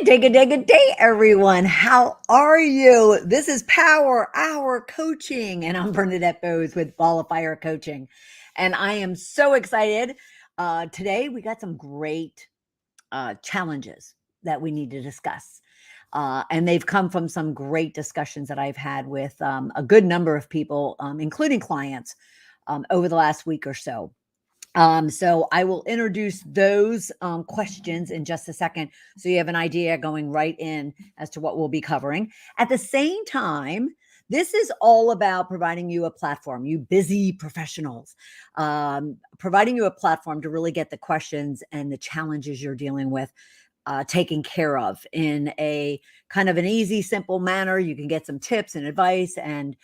Good day, everyone. How are you? This is Power Hour Coaching, and I'm Bernadette Boas with Ball of Fire Coaching. And I am so excited. Today, we got some great challenges that we need to discuss. And they've come from some great discussions that I've had with a good number of people, including clients, over the last week or so. So I will introduce those questions in just a second, so you have an idea going right in as to what we'll be covering. At the same time, this is all about providing you a platform, you busy professionals, providing you a platform to really get the questions and the challenges you're dealing with taken care of in a kind of an easy, simple manner. You can get some tips and advice and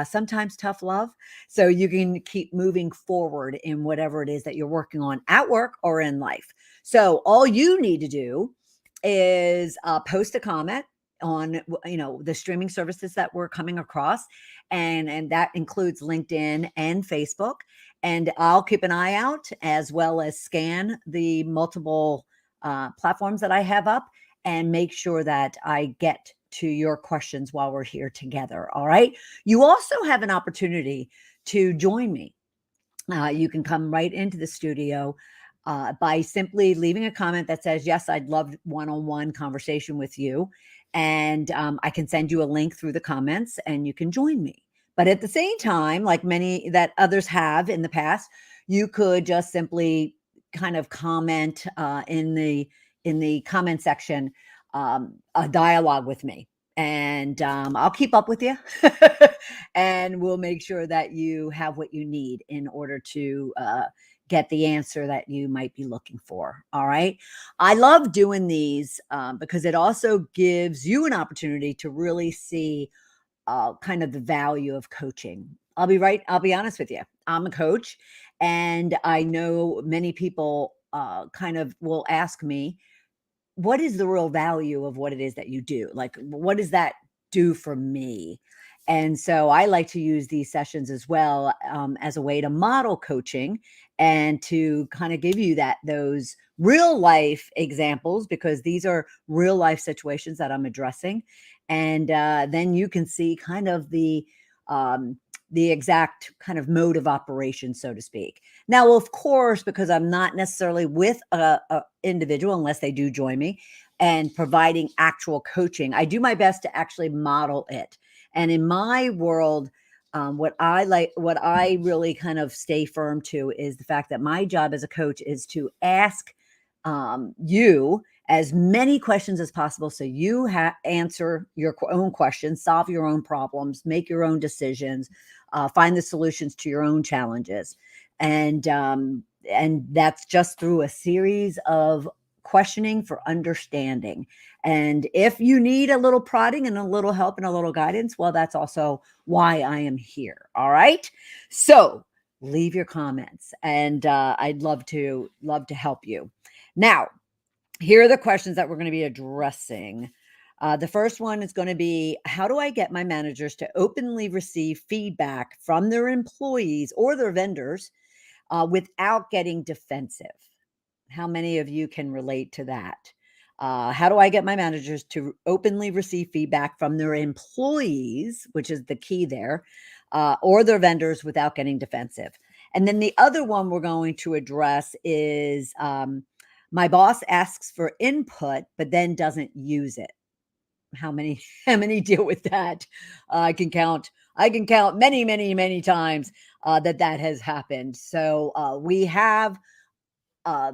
sometimes tough love, so you can keep moving forward in whatever it is that you're working on at work or in life. So all you need to do is post a comment on the streaming services that we're coming across, and that includes LinkedIn and Facebook. And I'll keep an eye out, as well as scan the multiple platforms that I have up, and make sure that I get to your questions while we're here together. All right. You also have an opportunity to join me. You can come right into the studio by simply leaving a comment that says, yes, I'd love one-on-one conversation with you. And I can send you a link through the comments and you can join me. But at the same time, like many that others have in the past, you could just simply kind of comment in the comment section, a dialogue with me, and I'll keep up with you and we'll make sure that you have what you need in order to get the answer that you might be looking for. All right. I love doing these because it also gives you an opportunity to really see kind of the value of coaching. I'll be honest with you. I'm a coach, and I know many people kind of will ask me, what is the real value of what it is that you do? Like, what does that do for me? And so I like to use these sessions as well, as a way to model coaching and to kind of give you those real life examples, because these are real life situations that I'm addressing. And then you can see kind of the exact kind of mode of operation, so to speak. Now, of course, because I'm not necessarily with a individual unless they do join me and providing actual coaching, I do my best to actually model it. And in my world, what I really kind of stay firm to is the fact that my job as a coach is to ask you as many questions as possible, so you answer your own questions, solve your own problems, make your own decisions, find the solutions to your own challenges. And that's just through a series of questioning for understanding. And if you need a little prodding and a little help and a little guidance, well, that's also why I am here. All right. So leave your comments, and I'd love to help you. Now, here are the questions that we're going to be addressing. The first one is going to be, how do I get my managers to openly receive feedback from their employees or their vendors without getting defensive? How many of you can relate to that? How do I get my managers to openly receive feedback from their employees, which is the key there, or their vendors without getting defensive? And then the other one we're going to address is, my boss asks for input, but then doesn't use it. How many deal with that? I can count many, many, many times that has happened. So we have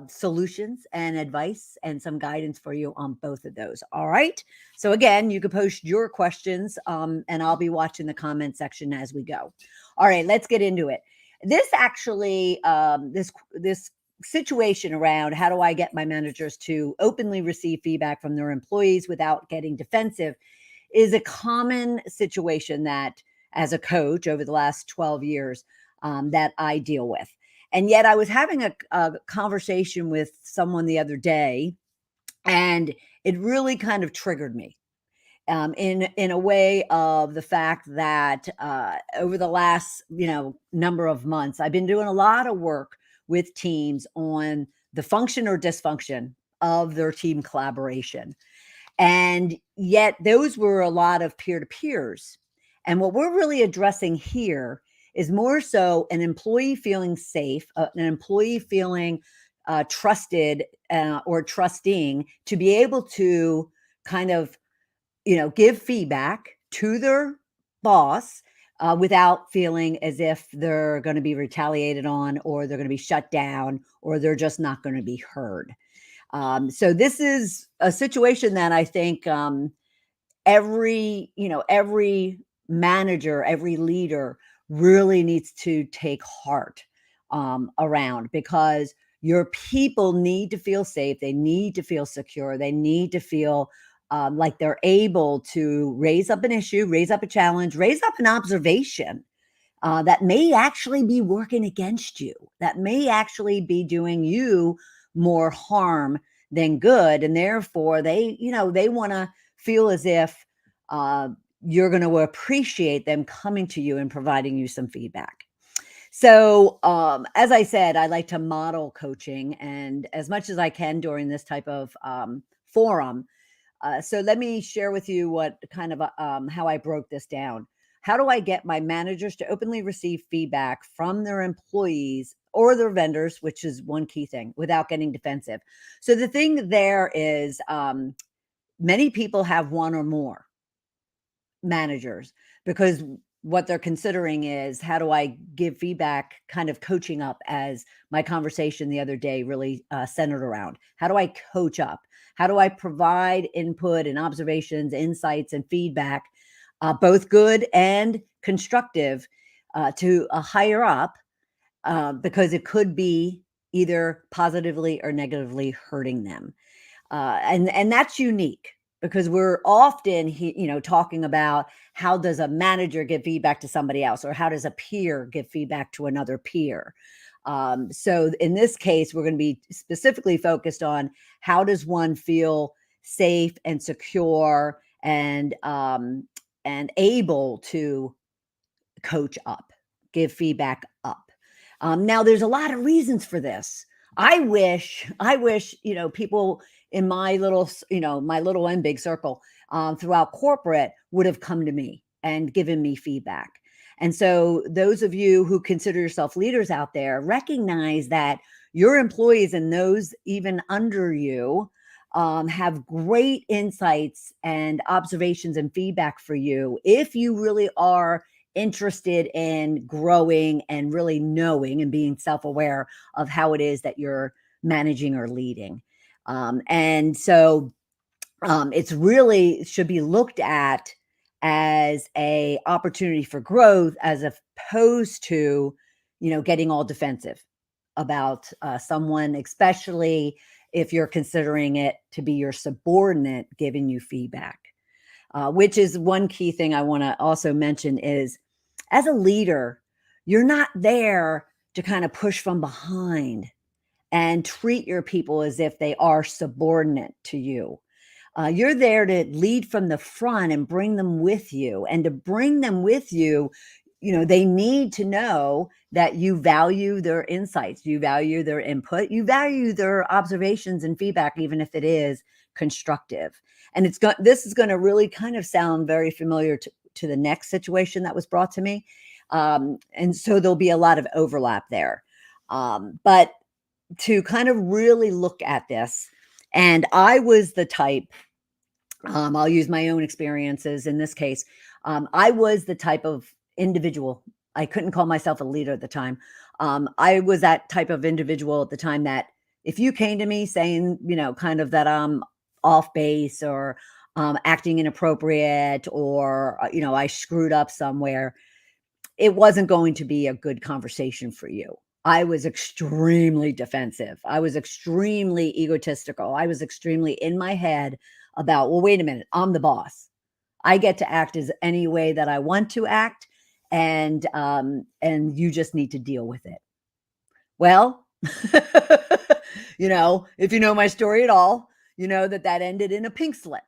solutions and advice and some guidance for you on both of those. All right. So again, you can post your questions, and I'll be watching the comment section as we go. All right, let's get into it. This actually, this situation around how do I get my managers to openly receive feedback from their employees without getting defensive is a common situation that, as a coach over the last 12 years, that I deal with. And yet I was having a conversation with someone the other day, and it really kind of triggered me in a way of the fact that over the last number of months, I've been doing a lot of work with teams on the function or dysfunction of their team collaboration. And yet those were a lot of peer-to-peers. And what we're really addressing here is more so an employee feeling safe, an employee feeling trusted or trusting to be able to kind of, give feedback to their boss without feeling as if they're going to be retaliated on, or they're going to be shut down, or they're just not going to be heard. So this is a situation that I think every manager, every leader really needs to take heart around, because your people need to feel safe. They need to feel secure. They need to feel like they're able to raise up an issue, raise up a challenge, raise up an observation that may actually be working against you, that may actually be doing you more harm than good. And therefore, they want to feel as if you're going to appreciate them coming to you and providing you some feedback. So, as I said, I like to model coaching, and as much as I can during this type of forum. So let me share with you what kind of how I broke this down. How do I get my managers to openly receive feedback from their employees or their vendors, which is one key thing, without getting defensive? So the thing there is, many people have one or more managers, because what they're considering is, how do I give feedback, kind of coaching up, as my conversation the other day really centered around. How do I coach up? How do I provide input and observations, insights, and feedback, both good and constructive, to a higher up, because it could be either positively or negatively hurting them. And that's unique, because we're often talking about, how does a manager give feedback to somebody else, or how does a peer give feedback to another peer. So in this case, we're going to be specifically focused on, how does one feel safe and secure and able to coach up, give feedback up. Now, there's a lot of reasons for this. I wish, people in my little, my little and big circle throughout corporate would have come to me and given me feedback. And so those of you who consider yourself leaders out there, recognize that your employees and those even under you have great insights and observations and feedback for you, if you really are interested in growing and really knowing and being self-aware of how it is that you're managing or leading. And so it's really should be looked at as a opportunity for growth, as opposed to, getting all defensive about someone, especially if you're considering it to be your subordinate giving you feedback. Which is one key thing I want to also mention is, as a leader, you're not there to kind of push from behind and treat your people as if they are subordinate to you. You're there to lead from the front and bring them with you. And to bring them with you, they need to know that you value their insights, you value their input, you value their observations and feedback, even if it is constructive. And this is going to really kind of sound very familiar to the next situation that was brought to me. And so there'll be a lot of overlap there. But to kind of really look at this, and I was the type, I'll use my own experiences in this case. I was the type of individual, I couldn't call myself a leader at the time. I was that type of individual at the time, that if you came to me saying, kind of that I'm off base, or acting inappropriate, or, I screwed up somewhere, it wasn't going to be a good conversation for you. I was extremely defensive. I was extremely egotistical. I was extremely in my head about, well, wait a minute, I'm the boss. I get to act as any way that I want to act, and you just need to deal with it. Well, if you know my story at all, you know that ended in a pink slip.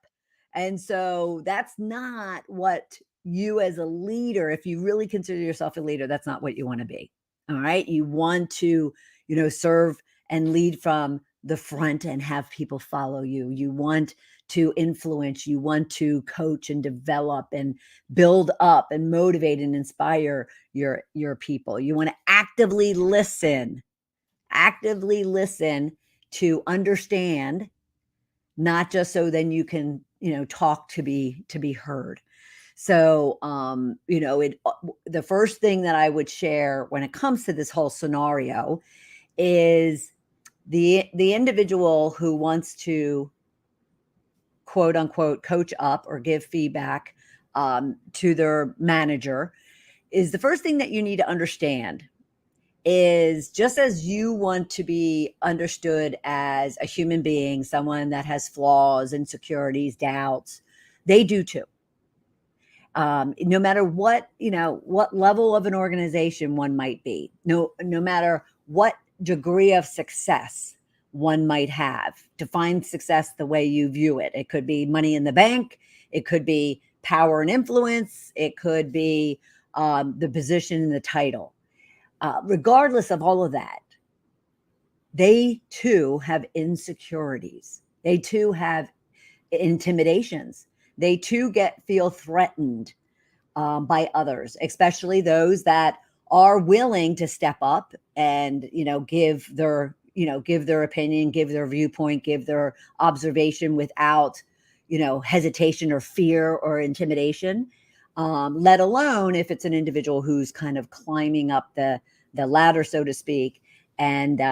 And so that's not what you, as a leader, if you really consider yourself a leader, that's not what you want to be. All right. You want to, serve and lead from the front and have people follow you. You want to influence. You want to coach and develop and build up and motivate and inspire your people. You want to actively listen to understand, not just so then you can, talk to be heard. So, the first thing that I would share when it comes to this whole scenario is the individual who wants to quote unquote coach up or give feedback to their manager, is the first thing that you need to understand is, just as you want to be understood as a human being, someone that has flaws, insecurities, doubts, they do too. No matter what level of an organization one might be, no matter what degree of success one might have, define success the way you view it. It could be money in the bank. It could be power and influence. It could be the position and the title. Regardless of all of that, they too have insecurities. They too have intimidations. They too feel threatened by others, especially those that are willing to step up and give their opinion, give their viewpoint, give their observation without hesitation or fear or intimidation. Let alone if it's an individual who's kind of climbing up the ladder, so to speak, and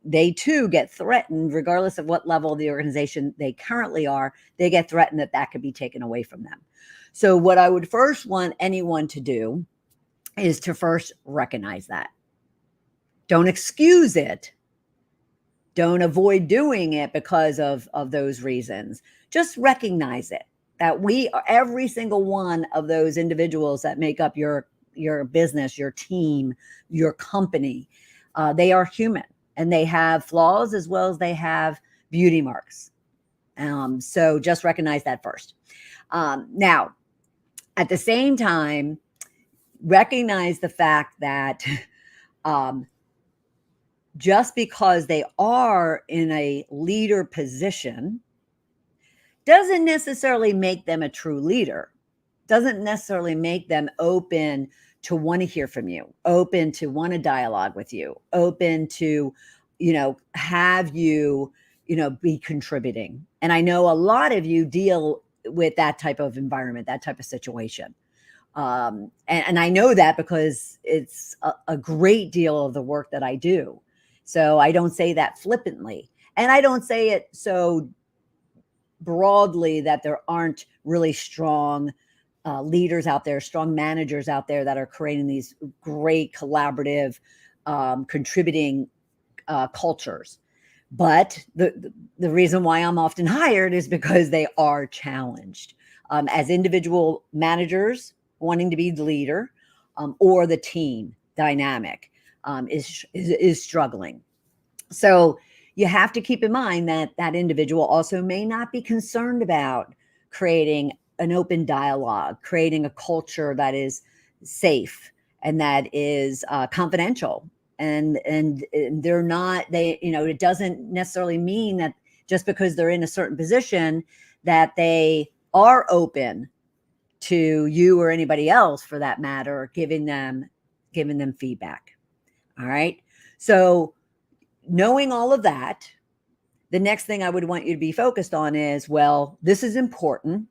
they too get threatened, regardless of what level of the organization they currently are. They get threatened that could be taken away from them. So what I would first want anyone to do is to first recognize that. Don't excuse it. Don't avoid doing it because of those reasons. Just recognize it, that every single one of those individuals that make up your business, your team, your company, they are human and they have flaws as well as they have beauty marks. So just recognize that first. Now, at the same time, recognize the fact that just because they are in a leader position doesn't necessarily make them a true leader, doesn't necessarily make them open to want to hear from you, open to want to dialogue with you, open to, have you, be contributing. And I know a lot of you deal with that type of environment, that type of situation. And I know that because it's a great deal of the work that I do. So I don't say that flippantly. And I don't say it so broadly that there aren't really strong leaders out there, strong managers out there that are creating these great collaborative, contributing cultures. But the reason why I'm often hired is because they are challenged as individual managers wanting to be the leader, or the team dynamic is struggling. So you have to keep in mind that individual also may not be concerned about creating an open dialogue, creating a culture that is safe and that is confidential. And they're not, it doesn't necessarily mean that just because they're in a certain position that they are open to you or anybody else for that matter, giving them feedback. All right. So knowing all of that, the next thing I would want you to be focused on is, well, this is important.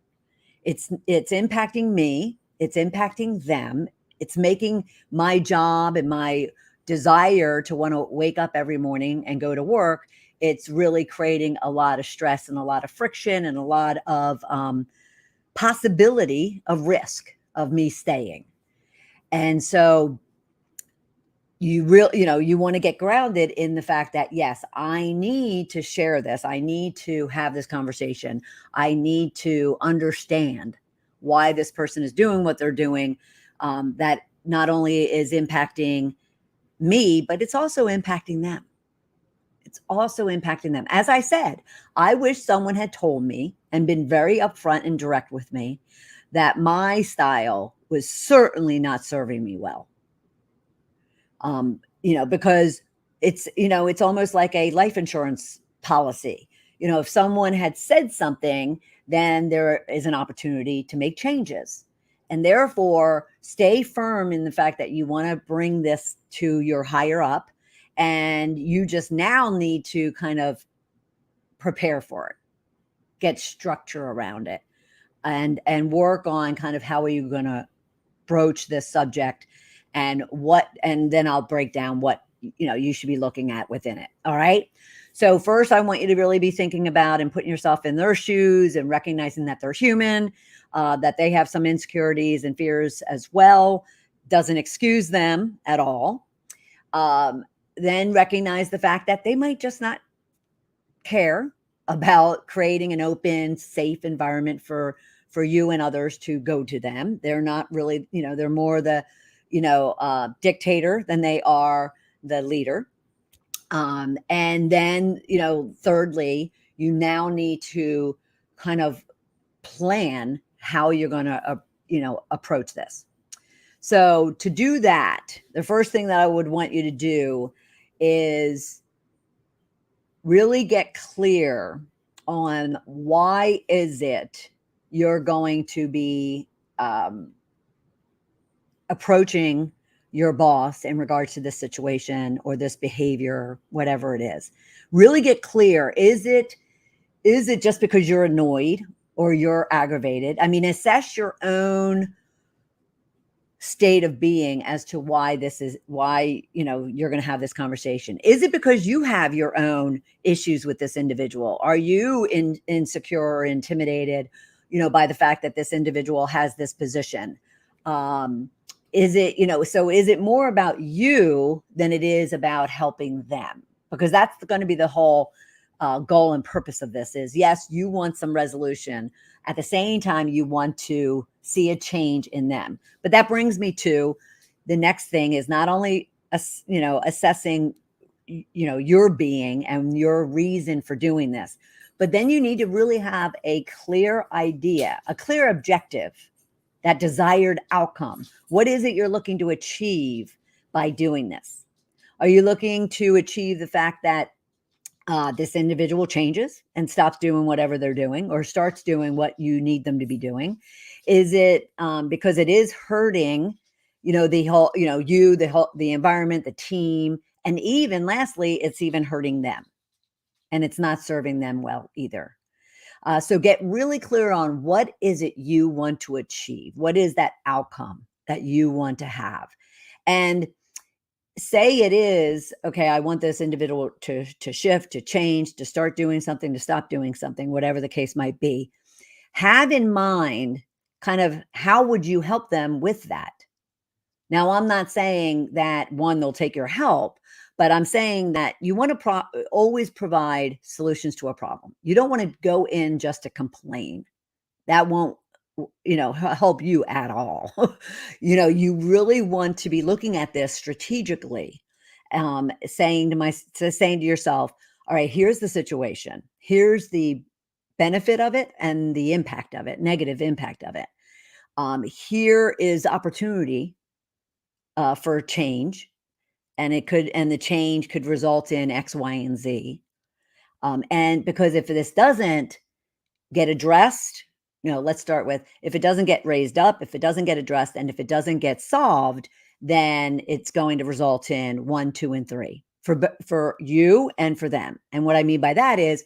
It's impacting me. It's impacting them. It's making my job and my desire to want to wake up every morning and go to work. It's really creating a lot of stress and a lot of friction and a lot of possibility of risk of me staying. And so you want to get grounded in the fact that, yes, I need to share this. I need to have this conversation. I need to understand why this person is doing what they're doing. That not only is impacting me, but it's also impacting them. It's also impacting them. As I said, I wish someone had told me and been very upfront and direct with me that my style was certainly not serving me well. Because it's almost like a life insurance policy. if someone had said something, then there is an opportunity to make changes. And therefore, stay firm in the fact that you want to bring this to your higher up, and you just now need to kind of prepare for it, get structure around it, and work on kind of how are you going to broach this subject, and then I'll break down what you should be looking at within it. All right. So first, I want you to really be thinking about and putting yourself in their shoes and recognizing that they're human, that they have some insecurities and fears as well. Doesn't excuse them at all. Then recognize the fact that they might just not care about creating an open, safe environment for you and others to go to them. They're not really, they're more the, dictator than they are the leader. And then, thirdly, you now need to kind of plan how you're going to, approach this. So to do that, the first thing that I would want you to do is really get clear on why is it you're going to be approaching your boss in regards to this situation or this behavior, whatever it is. Really get clear. Is it just because you're annoyed or you're aggravated? I mean, assess your own state of being as to why you're going to have this conversation. Is it because you have your own issues with this individual? Are you insecure or intimidated, by the fact that this individual has this position? Is it, so is it more about you than it is about helping them? Because that's going to be the whole goal and purpose of this is, yes, you want some resolution. At the same time, you want to see a change in them. But that brings me to the next thing is not only, assessing, your being and your reason for doing this, but then you need to really have a clear idea, a clear objective, that desired outcome. What is it you're looking to achieve by doing this? Are you looking to achieve the fact that this individual changes and stops doing whatever they're doing or starts doing what you need them to be doing? Is it because it is hurting, the whole, the environment, the team, and even lastly, it's even hurting them and it's not serving them well either. So get really clear on what is it you want to achieve? What is that outcome that you want to have? And say it is, okay, I want this individual to shift, to change, to start doing something, to stop doing something, whatever the case might be. Have in mind kind of how would you help them with that? Now, I'm not saying that one, they'll take your help, but I'm saying that you want to always provide solutions to a problem. You don't want to go in just to complain. That won't, help you at all. You really want to be looking at this strategically, saying to yourself, all right, here's the situation. Here's the benefit of it and the impact of it, negative impact of it. Here is opportunity for change. And the change could result in X, Y, and Z. And because if this doesn't get addressed, let's start with, if it doesn't get raised up, if it doesn't get addressed, and if it doesn't get solved, then it's going to result in 1, 2, and 3 for you and for them. And what I mean by that is,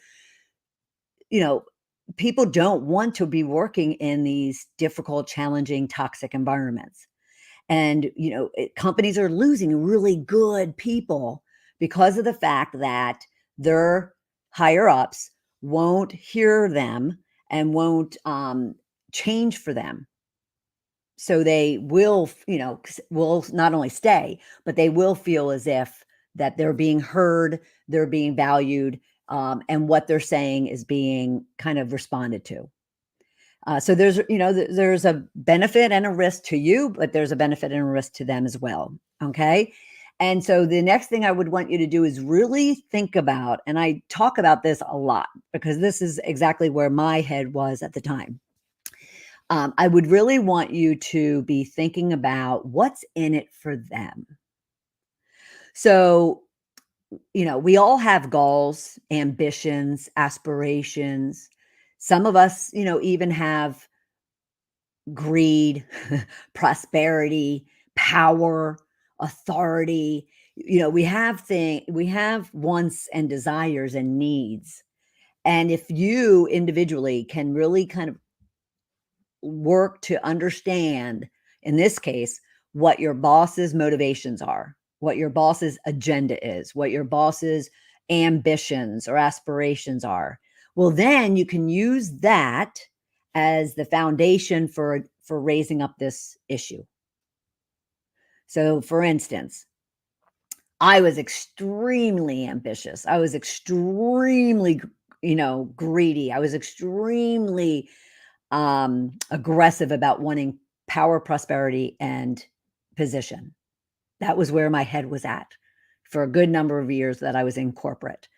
people don't want to be working in these difficult, challenging, toxic environments. And, companies are losing really good people because of the fact that their higher ups won't hear them and won't change for them. So they will, will not only stay, but they will feel as if that they're being heard, they're being valued, and what they're saying is being kind of responded to. So there's a benefit and a risk to you, but there's a benefit and a risk to them as well. Okay. And so the next thing I would want you to do is really think about, and I talk about this a lot because this is exactly where my head was at the time. I would really want you to be thinking about what's in it for them. So we all have goals, ambitions, aspirations. Some of us, even have greed, prosperity, power, authority. We have wants and desires and needs. And if you individually can really kind of work to understand, in this case, what your boss's motivations are, what your boss's agenda is, what your boss's ambitions or aspirations are, well, then you can use that as the foundation for raising up this issue. So, for instance, I was extremely ambitious. I was extremely, greedy. I was extremely aggressive about wanting power, prosperity, and position. That was where my head was at for a good number of years that I was in corporate.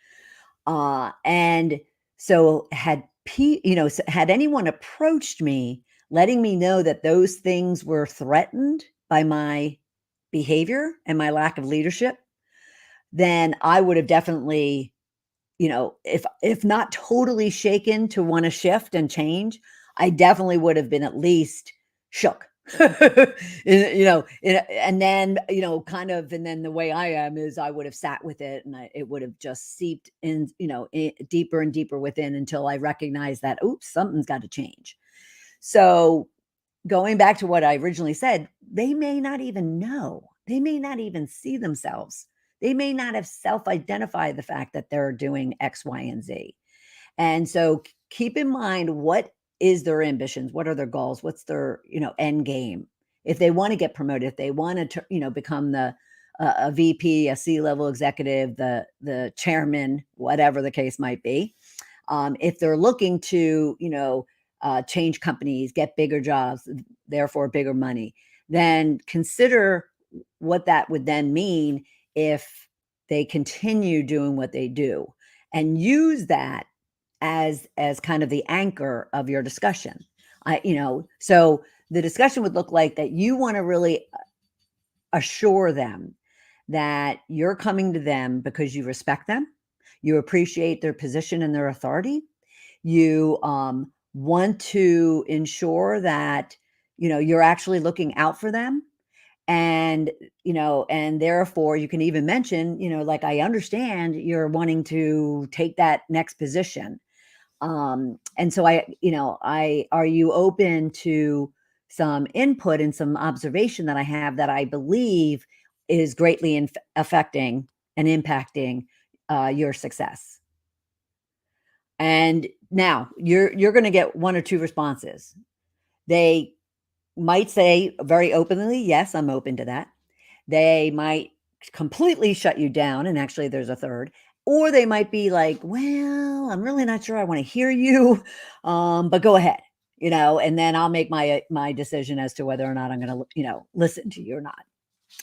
And so had anyone approached me, letting me know that those things were threatened by my behavior and my lack of leadership, then I would have definitely, if not totally shaken to want to shift and change, I definitely would have been at least shook. And then, and then the way I am is I would have sat with it, and it would have just seeped in, deeper and deeper within until I recognized that, oops, something's got to change. So going back to what I originally said, they may not even know. They may not even see themselves. They may not have self-identified the fact that they're doing X, Y, and Z. And so keep in mind, what is their ambitions? What are their goals? What's their, end game? If they want to get promoted, if they want to, become a VP, a C-level executive, the chairman, whatever the case might be. If they're looking to, change companies, get bigger jobs, therefore bigger money, then consider what that would then mean if they continue doing what they do, and use that as kind of the anchor of your discussion. So the discussion would look like that you want to really assure them that you're coming to them because you respect them, you appreciate their position and their authority, you want to ensure that you're actually looking out for them, and and therefore you can even mention, like, I understand you're wanting to take that next position, and so are you open to some input and some observation that I have that I believe is greatly affecting and impacting your success? And now you're going to get one or two responses. They might say very openly, yes, I'm open to that. They might completely shut you down, and actually there's a third. Or they might be like, well, I'm really not sure I want to hear you, but go ahead, and then I'll make my decision as to whether or not I'm going to, listen to you or not.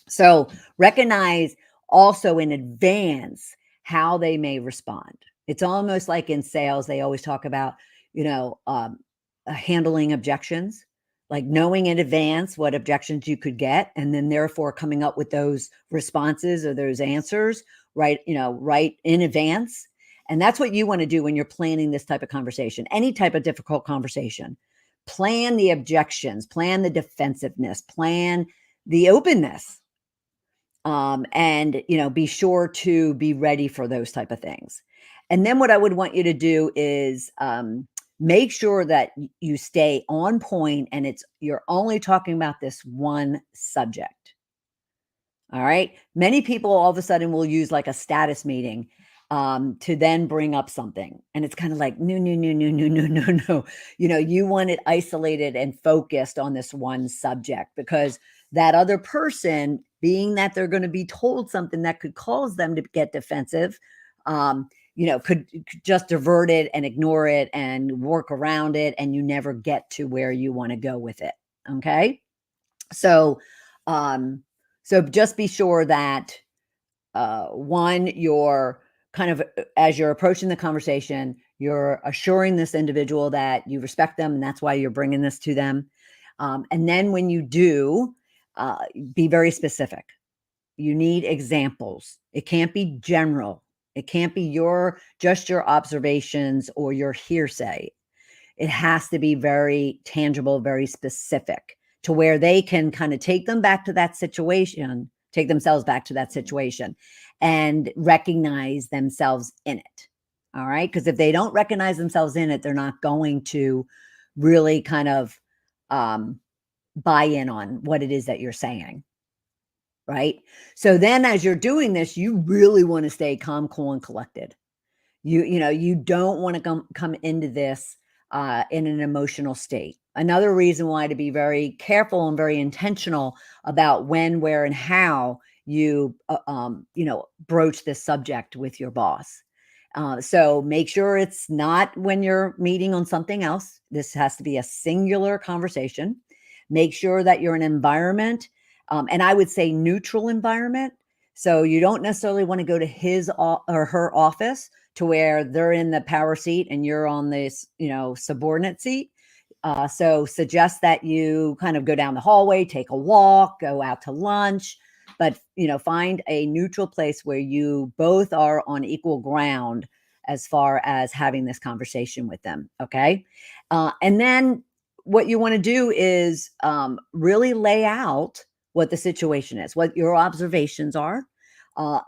So recognize also in advance how they may respond. It's almost like in sales, they always talk about, handling objections, like knowing in advance what objections you could get, and then therefore coming up with those responses or those answers right in advance. And that's what you want to do when you're planning this type of conversation, any type of difficult conversation. Plan the objections, plan the defensiveness, plan the openness, and be sure to be ready for those type of things. And then what I would want you to do is make sure that you stay on point, and you're only talking about this one subject. All right. Many people all of a sudden will use like a status meeting to then bring up something. And it's kind of like, no, no, no, no, no, no, no, no. You want it isolated and focused on this one subject, because that other person, being that they're going to be told something that could cause them to get defensive, could just divert it and ignore it and work around it, and you never get to where you want to go with it. Okay. So just be sure that, one, you're kind of, as you're approaching the conversation, you're assuring this individual that you respect them, and that's why you're bringing this to them. And then when you do, be very specific. You need examples. It can't be general. It can't be just your observations or your hearsay. It has to be very tangible, very specific, to where they can kind of take themselves back to that situation and recognize themselves in it. All right. Because if they don't recognize themselves in it, they're not going to really kind of buy in on what it is that you're saying. Right. So then as you're doing this, you really want to stay calm, cool, and collected. You don't want to come into this in an emotional state. Another reason why to be very careful and very intentional about when, where, and how you broach this subject with your boss. So make sure it's not when you're meeting on something else. This has to be a singular conversation. Make sure that you're in an environment, and I would say neutral environment. So you don't necessarily want to go to his or her office to where they're in the power seat and you're on this, subordinate seat. So suggest that you kind of go down the hallway, take a walk, go out to lunch, but, find a neutral place where you both are on equal ground as far as having this conversation with them. Okay. And then what you want to do is really lay out what the situation is, what your observations are.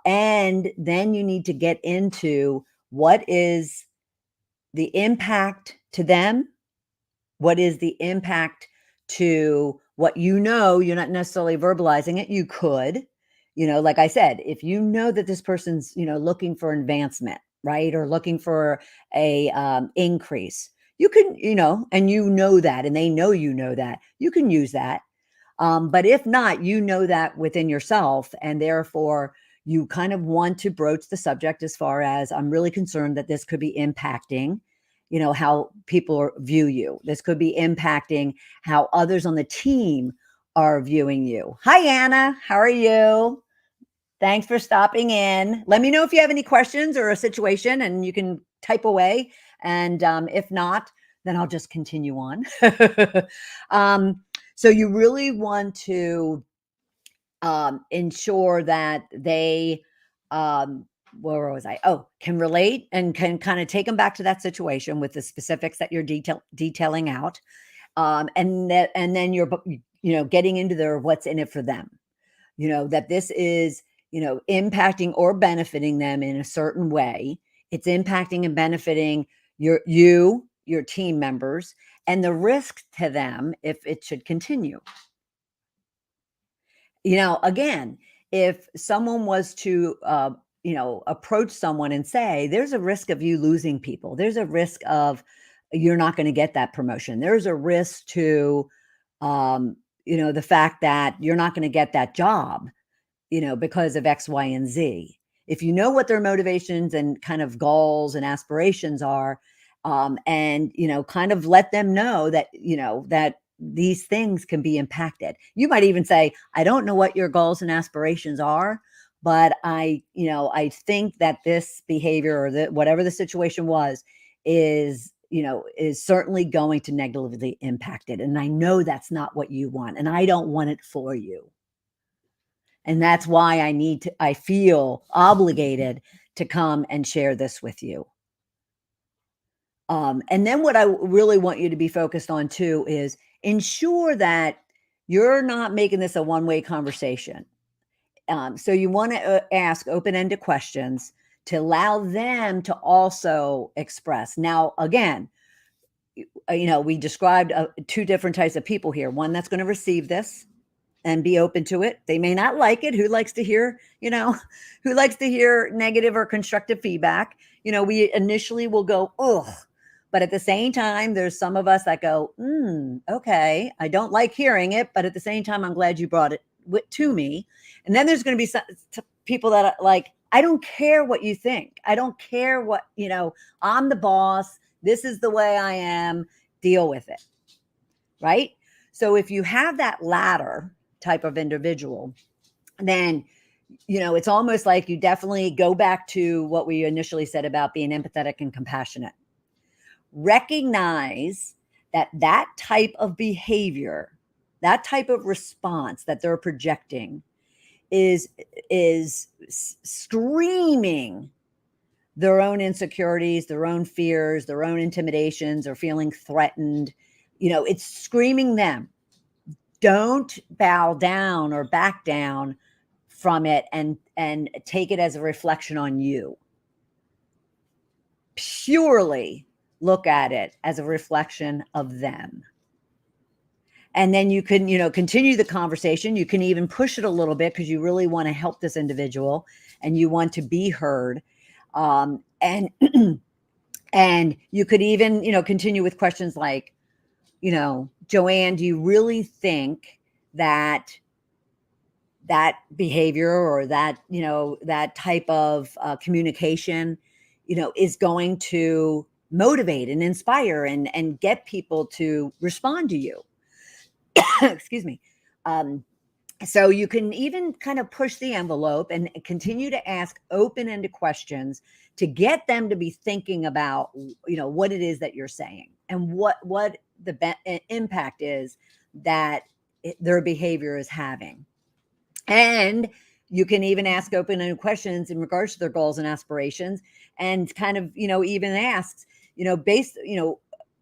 And then you need to get into what is the impact to them? What is the impact to what you're not necessarily verbalizing it. You could, like I said, if you know that this person's, looking for advancement, right? Or looking for a increase, you can, and that, and they know, that you can use that. But if not, that within yourself, and therefore you kind of want to broach the subject as far as, I'm really concerned that this could be impacting, how people view you. This could be impacting how others on the team are viewing you. Hi, Anna. How are you? Thanks for stopping in. Let me know if you have any questions or a situation, and you can type away. And if not, then I'll just continue on. So you really want to ensure that they, where was I? Oh, can relate and can kind of take them back to that situation with the specifics that you're detailing out. And then you're, getting into their what's in it for them. That this is, impacting or benefiting them in a certain way. It's impacting and benefiting your team members, and the risk to them if it should continue. Again, if someone was to, approach someone and say, there's a risk of you losing people. There's a risk of you're not going to get that promotion. There's a risk to, the fact that you're not going to get that job, because of X, Y, and Z. If you know what their motivations and kind of goals and aspirations are, and, kind of let them know that, that these things can be impacted. You might even say, I don't know what your goals and aspirations are, but I think that this behavior or whatever the situation was is certainly going to negatively impact it. And I know that's not what you want, and I don't want it for you. And that's why I feel obligated to come and share this with you. And then what I really want you to be focused on too is ensure that you're not making this a one-way conversation. So you want to ask open-ended questions to allow them to also express. Now, again, we described two different types of people here. One that's going to receive this and be open to it. They may not like it. Who likes to hear, who likes to hear negative or constructive feedback? We initially will go, ugh. But at the same time, there's some of us that go, okay, I don't like hearing it, but at the same time, I'm glad you brought it to me. And then there's going to be some people that are like, I don't care what you think. I don't care what, I'm the boss. This is the way I am. Deal with it. Right? So if you have that latter type of individual, then, it's almost like you definitely go back to what we initially said about being empathetic and compassionate. Recognize that type of behavior, that type of response that they're projecting is screaming their own insecurities, their own fears, their own intimidations, or feeling threatened. It's screaming them. Don't bow down or back down from it and take it as a reflection on you. Purely look at it as a reflection of them. And then you can, continue the conversation. You can even push it a little bit because you really want to help this individual and you want to be heard. And and you could even, continue with questions like, Joanne, do you really think that behavior or that, that type of communication, is going to motivate and inspire and get people to respond to you? Excuse me. So you can even kind of push the envelope and continue to ask open-ended questions to get them to be thinking about, what it is that you're saying and what the impact is that their behavior is having. And you can even ask open-ended questions in regards to their goals and aspirations, and kind of, even asks, based,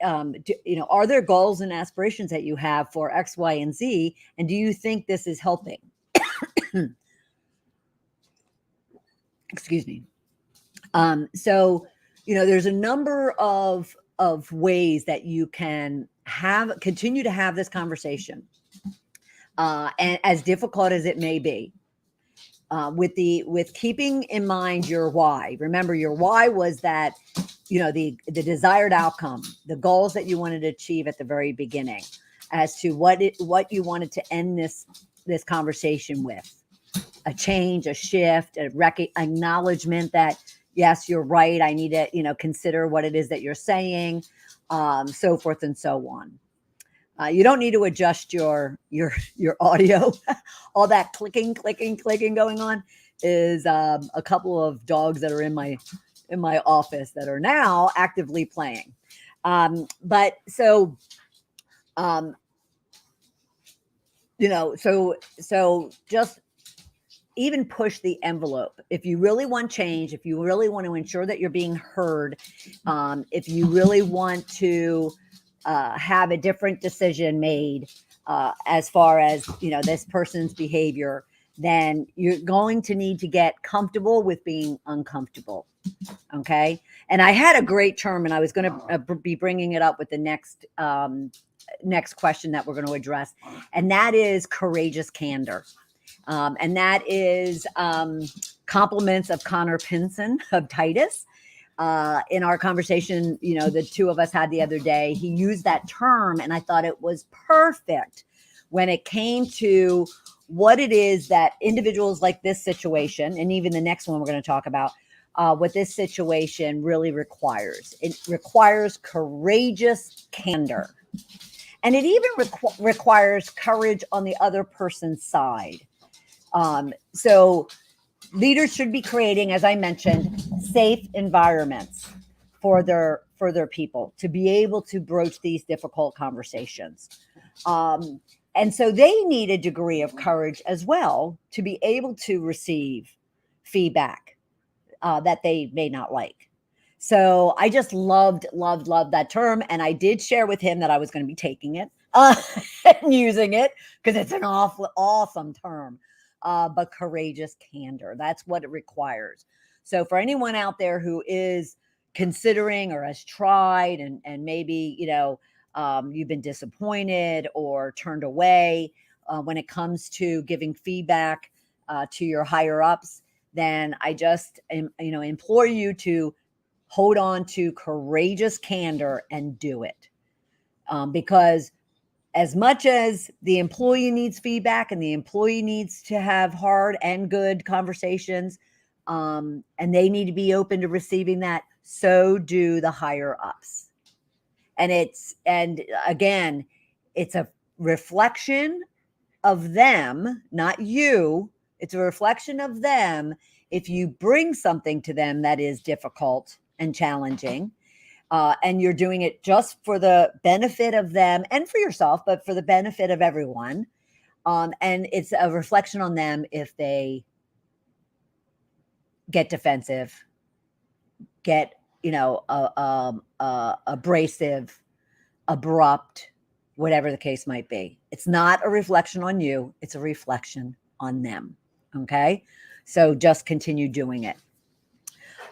are there goals and aspirations that you have for X, Y, and Z? And do you think this is helping? Excuse me. So, there's a number of ways that you can continue to have this conversation. And as difficult as it may be, with keeping in mind your why. Remember, your why was that, the desired outcome, the goals that you wanted to achieve at the very beginning, as to what you wanted to end this conversation with: a change, a shift, acknowledgement that yes, you're right. I need to, consider what it is that you're saying, so forth and so on. You don't need to adjust your audio. All that clicking going on is a couple of dogs that are in my office that are now actively playing. But so, so just even push the envelope. If you really want change, if you really want to ensure that you're being heard, if you really want to have a different decision made as far as, this person's behavior, then you're going to need to get comfortable with being uncomfortable. Okay. And I had a great term, and I was going to be bringing it up with the next question that we're going to address. And that is courageous candor. And that is compliments of Connor Pinson of Titus. In our conversation, the two of us had the other day, he used that term, and I thought it was perfect when it came to what it is that individuals like this situation, and even the next one we're going to talk about, what this situation really requires. It requires courageous candor. And it even requires courage on the other person's side. So leaders should be creating, as I mentioned, safe environments for their people to be able to broach these difficult conversations. And so they need a degree of courage as well to be able to receive feedback that they may not like. So I just loved that term. And I did share with him that I was going to be taking it and using it because it's an awesome term. But courageous candor, that's what it requires. So for anyone out there who is considering or has tried and maybe, you've been disappointed or turned away when it comes to giving feedback to your higher ups, then I just, implore you to hold on to courageous candor and do it. Because as much as the employee needs feedback and the employee needs to have hard and good conversations, and they need to be open to receiving that, so do the higher ups. And again, it's a reflection of them, not you. It's a reflection of them if you bring something to them that is difficult and challenging. And you're doing it just for the benefit of them and for yourself, but for the benefit of everyone. And it's a reflection on them if they get defensive, get, abrasive, abrupt, whatever the case might be. It's not a reflection on you, it's a reflection on them. Okay. So just continue doing it.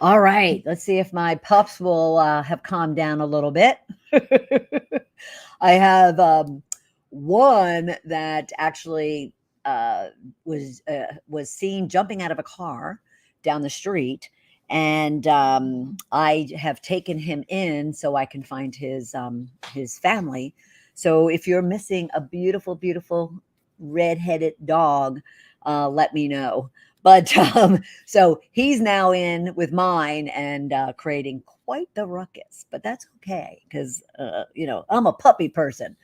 All right. Let's see if my pups will have calmed down a little bit. I have one that actually was seen jumping out of a car down the street, and I have taken him in so I can find his family. So if you're missing a beautiful, beautiful red-headed dog, let me know. But so he's now in with mine and creating quite the ruckus, but that's okay because I'm a puppy person,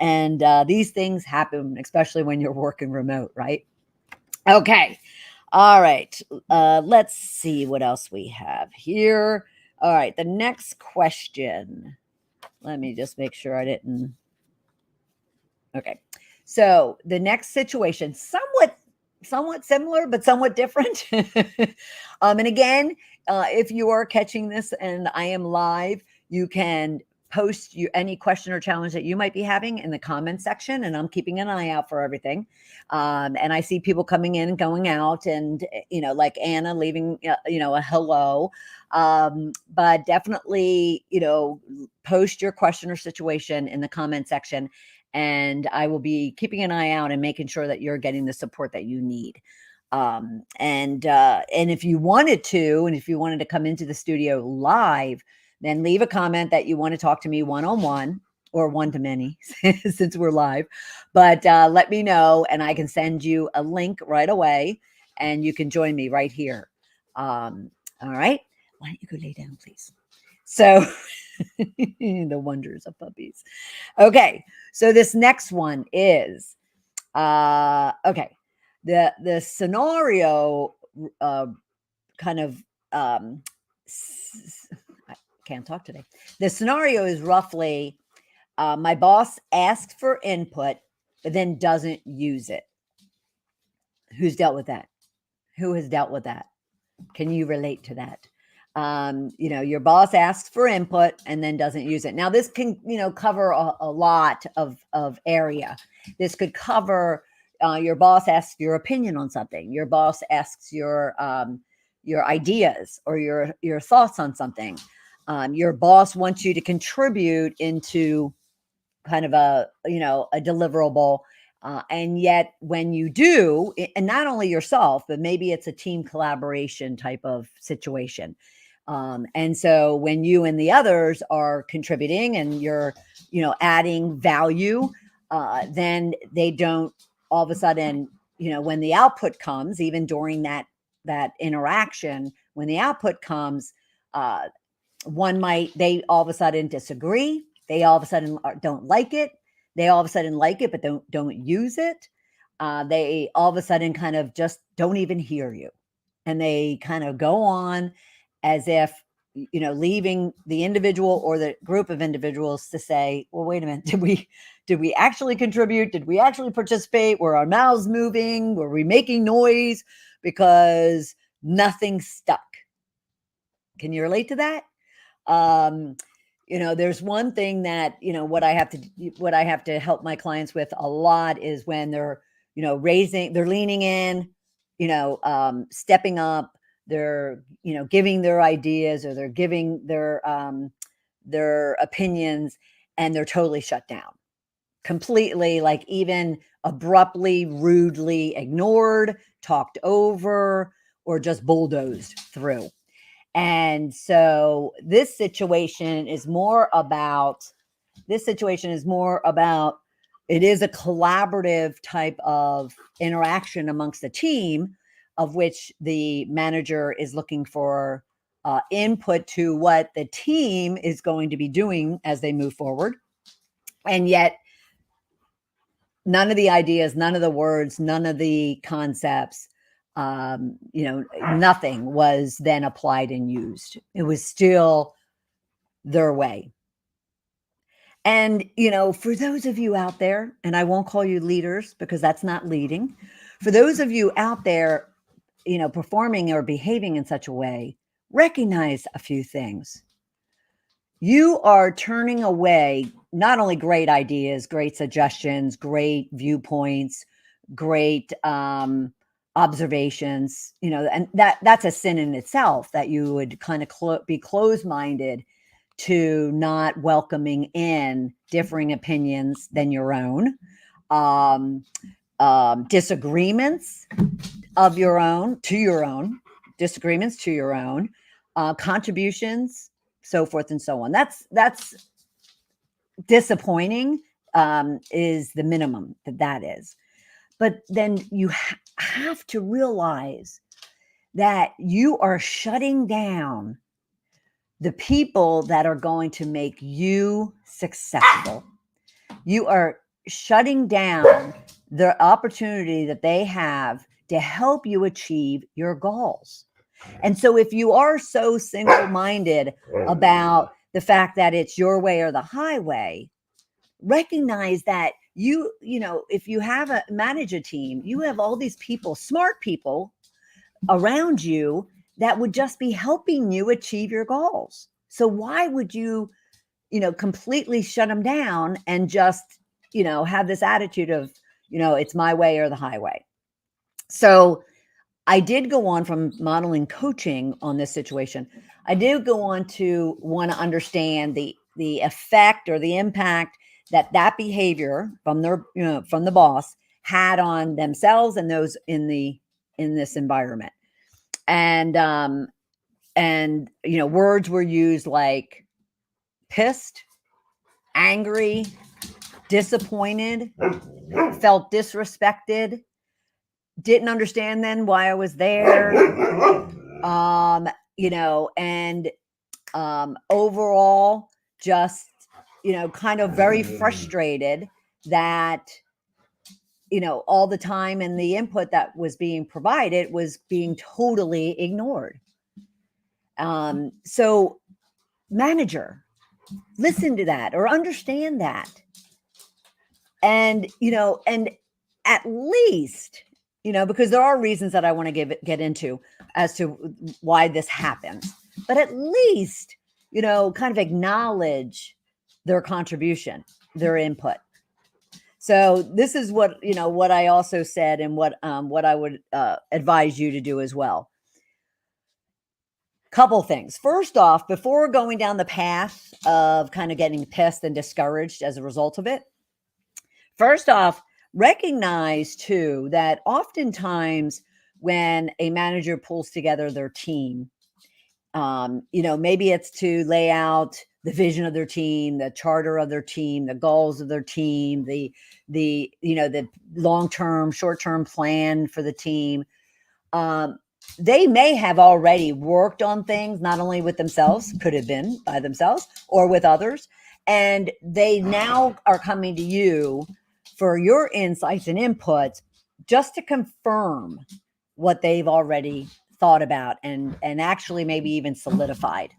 and these things happen, especially when you're working remote, right? Okay. All right. Let's see what else we have here. All right. The next question. Let me just make sure I didn't. Okay. So the next situation, somewhat similar, but somewhat different. And again, if you are catching this and I am live, you can post any question or challenge that you might be having in the comment section, and I'm keeping an eye out for everything. And I see people coming in and going out, and like Anna leaving a hello. But definitely post your question or situation in the comment section, and I will be keeping an eye out and making sure that you're getting the support that you need. And if you wanted to, and if you wanted to come into the studio live, then leave a comment that you want to talk to me one-on-one or one-to-many since we're live. But let me know, and I can send you a link right away, and you can join me right here. All right. Why don't you go lay down, please? So the wonders of puppies. Okay. So this next one is okay. The scenario kind of I can't talk today. The scenario is roughly my boss asks for input, but then doesn't use it. Who's dealt with that? Who has dealt with that? Can you relate to that? Your boss asks for input and then doesn't use it. Now, this can, cover a lot of area. This could cover your boss asks your opinion on something. Your boss asks your ideas or your thoughts on something. Your boss wants you to contribute into kind of a deliverable. And yet when you do, and not only yourself, but maybe it's a team collaboration type of situation. And so when you and the others are contributing and you're, adding value, then they don't all of a sudden, when the output comes, even during that interaction, when the output comes, they all of a sudden disagree. They all of a sudden don't like it. They all of a sudden like it, but don't use it. They all of a sudden kind of just don't even hear you. And they kind of go on as if, leaving the individual or the group of individuals to say, well, wait a minute, did we actually contribute? Did we actually participate? Were our mouths moving? Were we making noise? Because nothing stuck. Can you relate to that? There's one thing that, what I have to help my clients with a lot is when they're, they're leaning in, stepping up, they're, giving their ideas, or they're giving their opinions, and they're totally shut down completely, like even abruptly, rudely ignored, talked over, or just bulldozed through. And so this situation is more about, it is a collaborative type of interaction amongst the team, of which the manager is looking for input to what the team is going to be doing as they move forward. And yet none of the ideas, none of the words, none of the concepts, nothing was then applied and used. It was still their way. And, for those of you out there, and I won't call you leaders because that's not leading. For those of you out there, performing or behaving in such a way, recognize a few things. You are turning away not only great ideas, great suggestions, great viewpoints, great observations, and that's a sin in itself, that you would kind of be closed-minded to not welcoming in differing opinions than your own, um, disagreements of your own to your own, disagreements to your own, contributions, so forth and so on. That's disappointing, is the minimum that is. But then you have to realize that you are shutting down the people that are going to make you successful. You are shutting down the opportunity that they have to help you achieve your goals. And so if you are so single-minded about the fact that it's your way or the highway, recognize that if you manage a team, you have all these people, smart people around you that would just be helping you achieve your goals. So why would you, completely shut them down and just, have this attitude of, it's my way or the highway? So I did go on from modeling coaching on this situation. I did go on to want to understand the effect or the impact that behavior from from the boss had on themselves and those in this environment. And words were used like pissed, angry, disappointed, felt disrespected, didn't understand then why I was there, and overall just, kind of very frustrated that, all the time and the input that was being provided was being totally ignored. So manager, listen to that or understand that. And, and at least, because there are reasons that I want to get into as to why this happens, but at least, kind of acknowledge their contribution, their input. So this is what I also said, and what I would advise you to do as well. Couple things. First off, before going down the path of kind of getting pissed and discouraged as a result of it, first off, recognize too that oftentimes when a manager pulls together their team, maybe it's to lay out the vision of their team, the charter of their team, the goals of their team, the long-term, short-term plan for the team. They may have already worked on things, not only with themselves, could have been by themselves or with others, and they now are coming to you for your insights and inputs just to confirm what they've already thought about and actually maybe even solidified.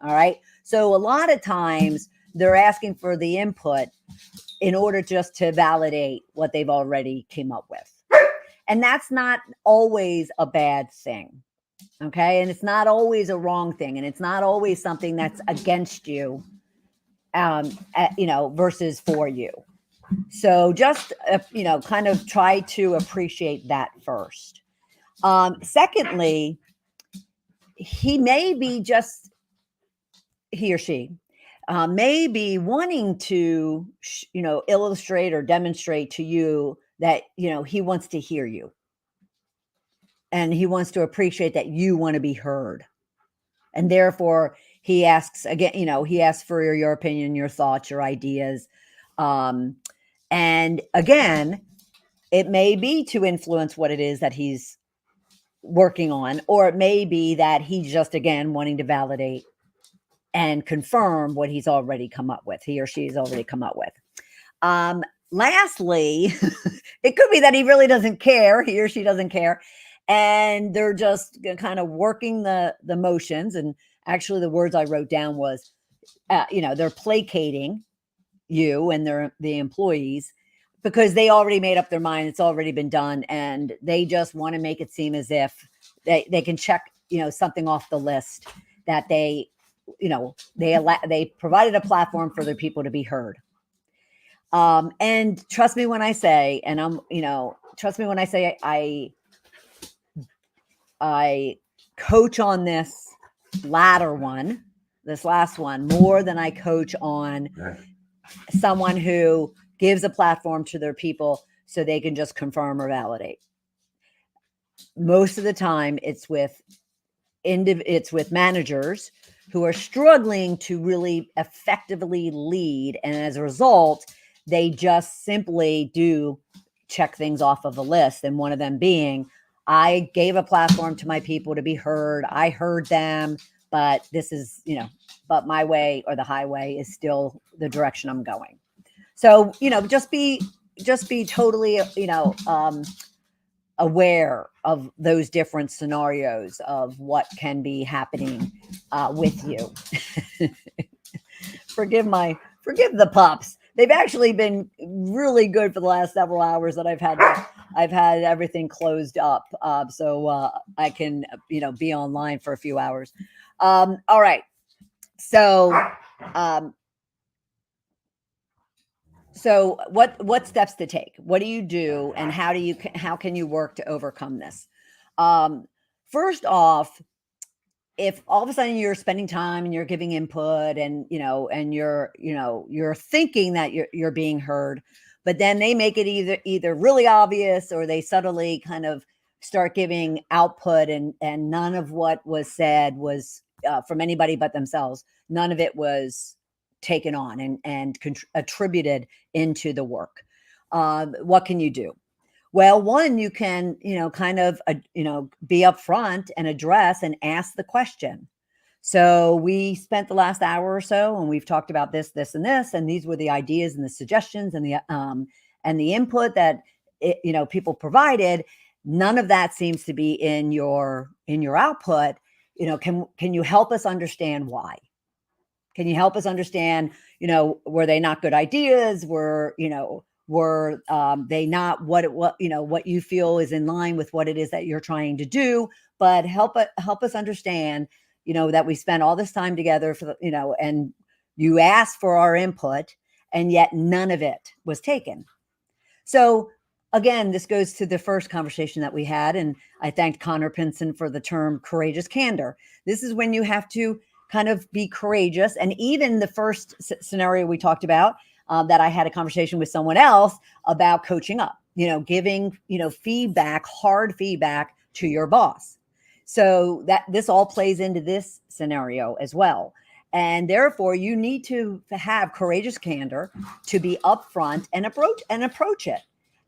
All right. So a lot of times they're asking for the input in order just to validate what they've already came up with. And that's not always a bad thing. Okay. And it's not always a wrong thing. And it's not always something that's against you, versus for you. So just, kind of try to appreciate that first. Secondly, he or she may be wanting to, illustrate or demonstrate to you that, he wants to hear you. And he wants to appreciate that you want to be heard. And therefore, he asks again, he asks for your opinion, your thoughts, your ideas. And again, it may be to influence what it is that he's working on, or it may be that he's just, again, wanting to validate and confirm what he's already come up with, he or she's already come up with. Lastly, it could be that he really doesn't care, he or she doesn't care, and they're just kind of working the motions. And actually the words I wrote down was, they're placating you and the employees, because they already made up their mind. It's already been done. And they just want to make it seem as if they can check, something off the list that they provided a platform for their people to be heard. And trust me when I say, I coach on this last one, more than I coach on someone who gives a platform to their people so they can just confirm or validate. Most of the time, it's with managers who are struggling to really effectively lead, and as a result, they just simply do check things off of a list. And one of them being, I gave a platform to my people to be heard. I heard them, but this is, but my way or the highway is still the direction I'm going. So, just be totally, aware of those different scenarios of what can be happening with you. Forgive the pups. They've actually been really good for the last several hours that I've had everything closed up. So I can, be online for a few hours. All right. So, what steps to take? What do you do, and how can you work to overcome this? First off, if all of a sudden you're spending time and you're giving input and you're thinking that you're being heard, but then they make it either really obvious, or they subtly kind of start giving output, and none of what was said was from anybody but themselves. None of it was taken on and attributed into the work. What can you do? Well, one, you can, kind of, be upfront and address and ask the question. So we spent the last hour or so, and we've talked about this, and this, and these were the ideas and the suggestions and the input that people provided. None of that seems to be in your output. Can you help us understand why? Can you help us understand, were they not good ideas? Were they not what you feel is in line with what it is that you're trying to do? But help us understand, that we spent all this time together and you asked for our input, and yet none of it was taken. So again, this goes to the first conversation that we had, and I thanked Connor Pinson for the term courageous candor. This is when you have to kind of be courageous. And even the first scenario we talked about, that I had a conversation with someone else about coaching up, giving, feedback, hard feedback to your boss. So that this all plays into this scenario as well. And therefore you need to have courageous candor to be upfront and approach it.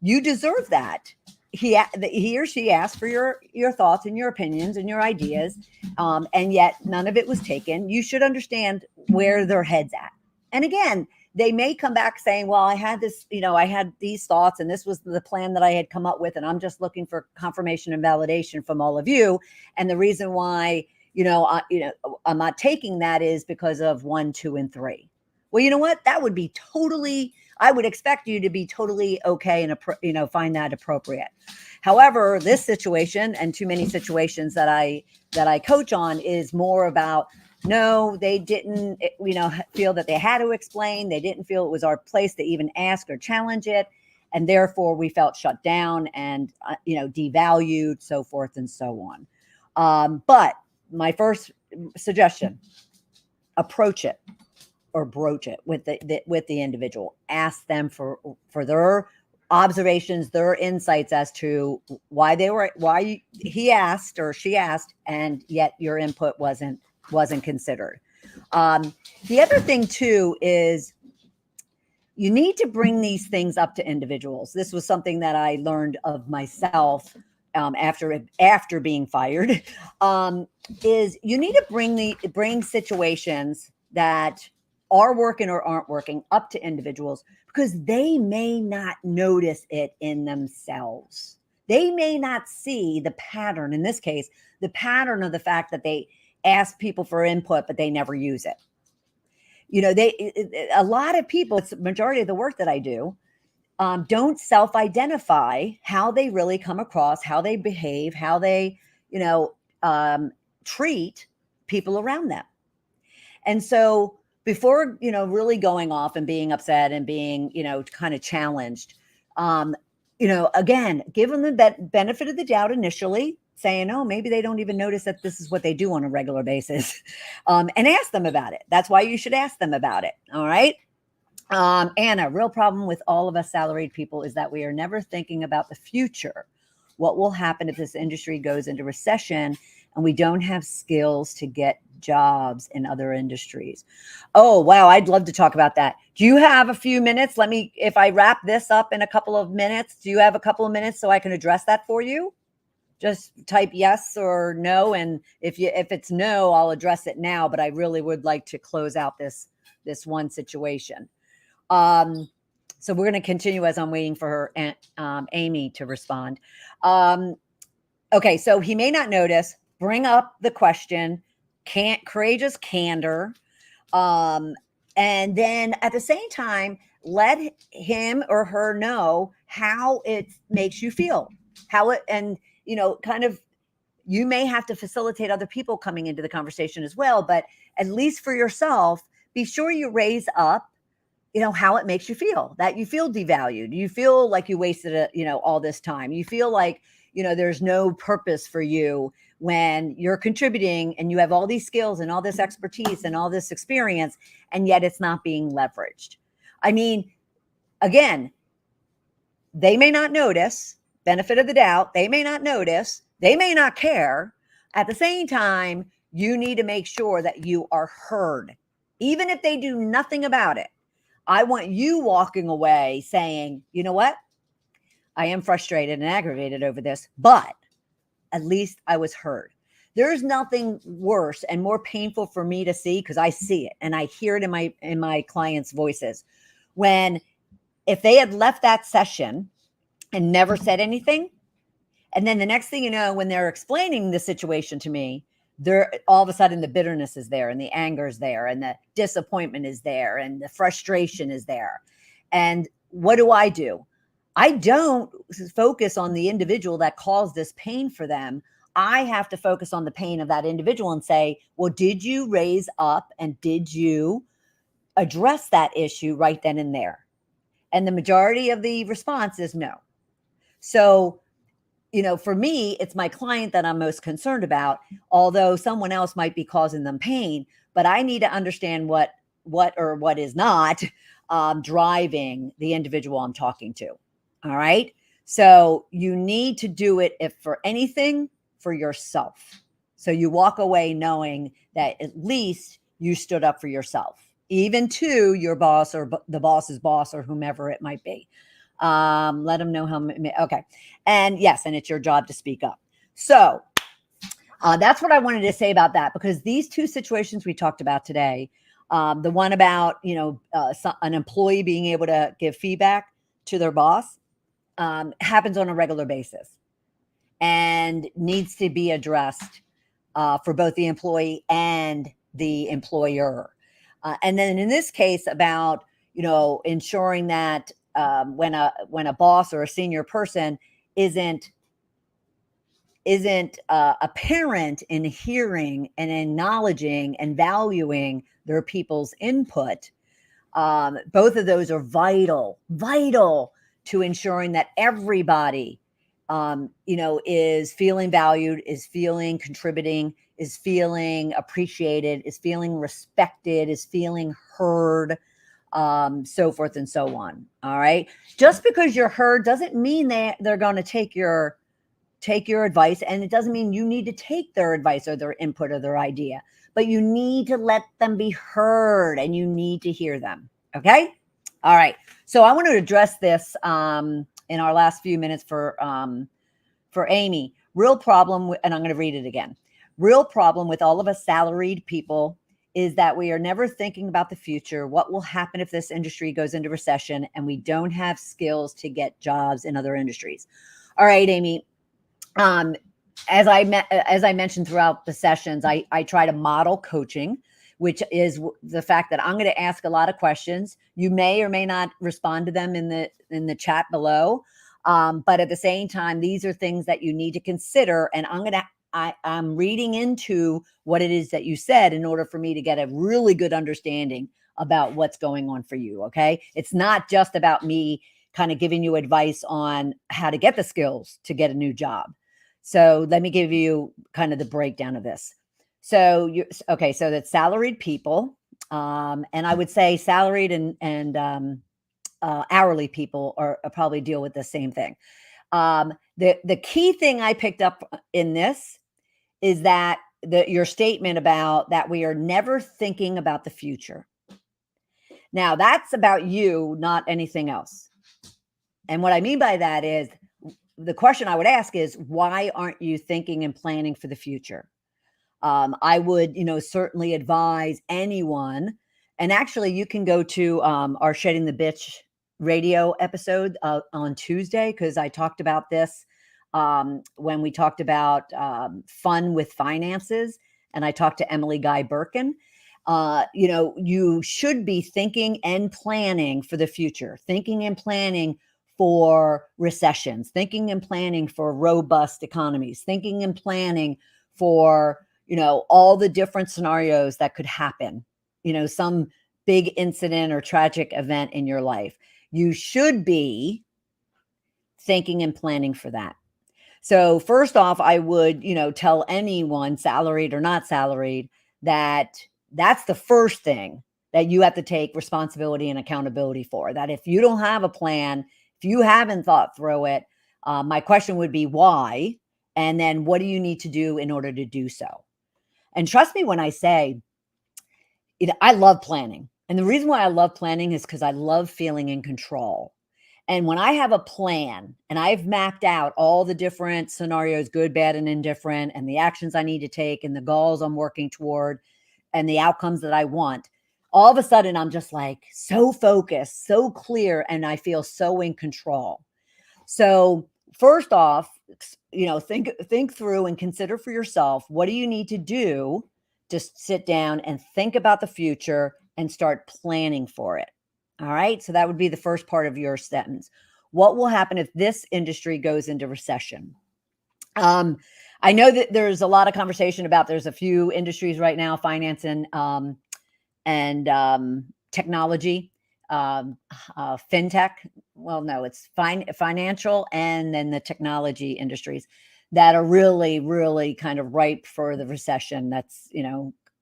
You deserve that. He or she asked for your thoughts and your opinions and your ideas, and yet none of it was taken. You should understand where their head's at. And again, they may come back saying, well, I had this, I had these thoughts, and this was the plan that I had come up with, and I'm just looking for confirmation and validation from all of you. And the reason why, I'm not taking that is because of 1, 2, and 3. Well, you know what? That would be I would expect you to be totally okay and, find that appropriate. However, this situation and too many situations that I coach on is more about, no, they didn't, feel that they had to explain. They didn't feel it was our place to even ask or challenge it. And therefore we felt shut down and, devalued, so forth and so on. But my first suggestion, approach it or broach it with the individual. Ask them for their observations, their insights as to why he asked or she asked, and yet your input wasn't considered. The other thing too is you need to bring these things up to individuals. This was something that I learned of myself after being fired. Is you need to bring situations that are working or aren't working up to individuals, because they may not notice it in themselves. They may not see the pattern. In this case, the pattern of the fact that they ask people for input, but they never use it. a lot of people, it's the majority of the work that I do, don't self-identify how they really come across, how they behave, how they, treat people around them. And so before, really going off and being upset and being, kind of challenged, again, give them the benefit of the doubt initially, saying, oh, maybe they don't even notice that this is what they do on a regular basis, and ask them about it. That's why you should ask them about it. All right. Anna, real problem with all of us salaried people is that we are never thinking about the future. What will happen if this industry goes into recession and we don't have skills to get jobs in other industries? Oh, wow. I'd love to talk about that. Do you have a few minutes? If I wrap this up in a couple of minutes, do you have a couple of minutes so I can address that for you? Just type yes or no. And if it's no, I'll address it now, but I really would like to close out this one situation. So we're going to continue as I'm waiting for her Aunt Amy to respond. Okay, so he may not notice. Bring up the question, courageous candor, and then at the same time, let him or her know how it makes you feel, you may have to facilitate other people coming into the conversation as well, but at least for yourself, be sure you raise up how it makes you feel, that you feel devalued. You feel like you wasted all this time. You feel like, there's no purpose for you when you're contributing and you have all these skills and all this expertise and all this experience, and yet it's not being leveraged. I mean, again, they may not notice, benefit of the doubt. They may not notice. They may not care. At the same time, you need to make sure that you are heard, even if they do nothing about it. I want you walking away saying, you know what? I am frustrated and aggravated over this, but at least I was heard. There's nothing worse and more painful for me to see, because I see it and I hear it in my clients' voices. If they had left that session and never said anything, and then the next thing you know, when they're explaining the situation to me, all of a sudden the bitterness is there and the anger is there and the disappointment is there and the frustration is there. And what do? I don't focus on the individual that caused this pain for them. I have to focus on the pain of that individual and say, well, did you raise up and did you address that issue right then and there? And the majority of the response is no. So, for me, it's my client that I'm most concerned about, although someone else might be causing them pain, but I need to understand what is not driving the individual I'm talking to. All right. So you need to do it, if for anything, for yourself. So you walk away knowing that at least you stood up for yourself, even to your boss or the boss's boss or whomever it might be. Let them know how. Okay. And yes, and it's your job to speak up. So that's what I wanted to say about that, because these two situations we talked about today, the one about, an employee being able to give feedback to their boss, happens on a regular basis and needs to be addressed for both the employee and the employer. And then in this case about, ensuring that when a boss or a senior person isn't apparent in hearing and acknowledging and valuing their people's input, both of those are vital to ensuring that everybody, is feeling valued, is feeling contributing, is feeling appreciated, is feeling respected, is feeling heard, so forth and so on. All right. Just because you're heard doesn't mean they're going to take your advice, and it doesn't mean you need to take their advice or their input or their idea, but you need to let them be heard and you need to hear them. Okay. All right. So I want to address this in our last few minutes for Amy. Real problem, and I'm going to read it again. Real problem with all of us salaried people is that we are never thinking about the future. What will happen if this industry goes into recession and we don't have skills to get jobs in other industries? All right, Amy. As I mentioned throughout the sessions, I try to model coaching which is the fact that I'm going to ask a lot of questions. You may or may not respond to them in the chat below. But at the same time, these are things that you need to consider. And I'm reading into what it is that you said in order for me to get a really good understanding about what's going on for you. Okay. It's not just about me kind of giving you advice on how to get the skills to get a new job. So let me give you kind of the breakdown of this. So so that's salaried people. And I would say salaried and hourly people are probably deal with the same thing. The key thing I picked up in this is that your statement about that we are never thinking about the future. Now that's about you, not anything else. And what I mean by that is the question I would ask is, why aren't you thinking and planning for the future? I would, certainly advise anyone, and actually you can go to our Shedding the Bitch radio episode on Tuesday, because I talked about this when we talked about fun with finances, and I talked to 𝐦𝐨𝐬𝐿. You should be thinking and planning for the future, thinking and planning for recessions, thinking and planning for robust economies, thinking and planning for, all the different scenarios that could happen, some big incident or tragic event in your life. You should be thinking and planning for that. So first off, I would, tell anyone, salaried or not salaried, that that's the first thing that you have to take responsibility and accountability for. That if you don't have a plan, if you haven't thought through it, my question would be why? And then what do you need to do in order to do so? And trust me when I say, I love planning. And the reason why I love planning is because I love feeling in control. And when I have a plan and I've mapped out all the different scenarios, good, bad, and indifferent, and the actions I need to take and the goals I'm working toward and the outcomes that I want, all of a sudden I'm just like so focused, so clear, and I feel so in control. So first off, think through and consider for yourself, what do you need to do? Just sit down and think about the future and start planning for it. All right. So that would be the first part of your sentence. What will happen if this industry goes into recession? I know that there's a lot of conversation about, there's a few industries right now, finance and technology, fintech. Well, no, it's financial, and then the technology industries that are really, really kind of ripe for the recession. That's,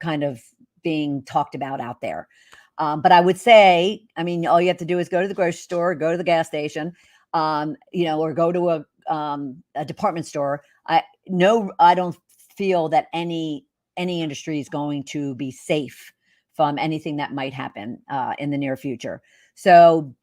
kind of being talked about out there. But I would say, all you have to do is go to the grocery store, go to the gas station, or go to a department store. I don't feel that any industry is going to be safe from anything that might happen in the near future. So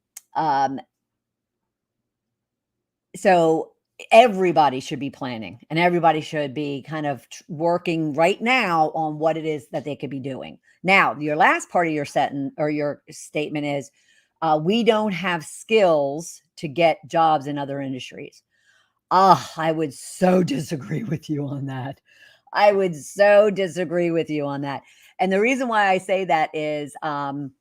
everybody should be planning, and everybody should be kind of working right now on what it is that they could be doing. Now, your last part of your sentence or your statement is, we don't have skills to get jobs in other industries. I would so disagree with you on that. I would so disagree with you on that. And the reason why I say that is, I'm